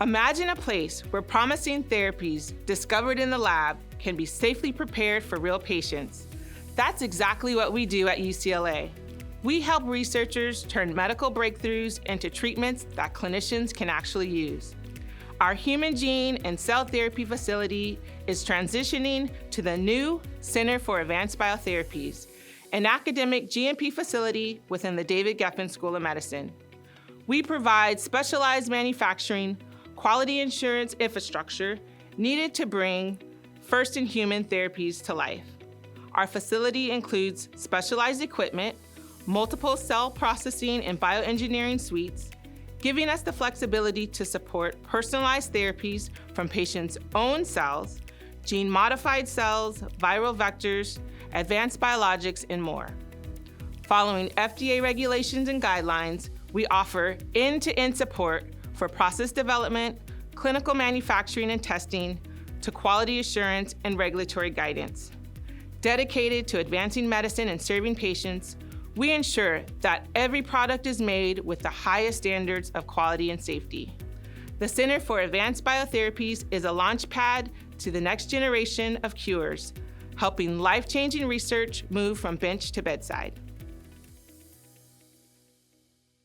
Imagine a place where promising therapies discovered in the lab can be safely prepared for real patients. That's exactly what we do at UCLA. We help researchers turn medical breakthroughs into treatments that clinicians can actually use. Our human gene and cell therapy facility is transitioning to the new Center for Advanced Biotherapies, an academic GMP facility within the David Geffen School of Medicine. We provide specialized manufacturing, quality assurance infrastructure needed to bring first-in-human therapies to life. Our facility includes specialized equipment, multiple cell processing and bioengineering suites, giving us the flexibility to support personalized therapies from patients' own cells, gene-modified cells, viral vectors, advanced biologics, and more. Following FDA regulations and guidelines, we offer end-to-end support for process development, clinical manufacturing and testing, to quality assurance and regulatory guidance. Dedicated to advancing medicine and serving patients, we ensure that every product is made with the highest standards of quality and safety. The Center for Advanced Biotherapies is a launch pad to the next generation of cures, helping life-changing research move from bench to bedside.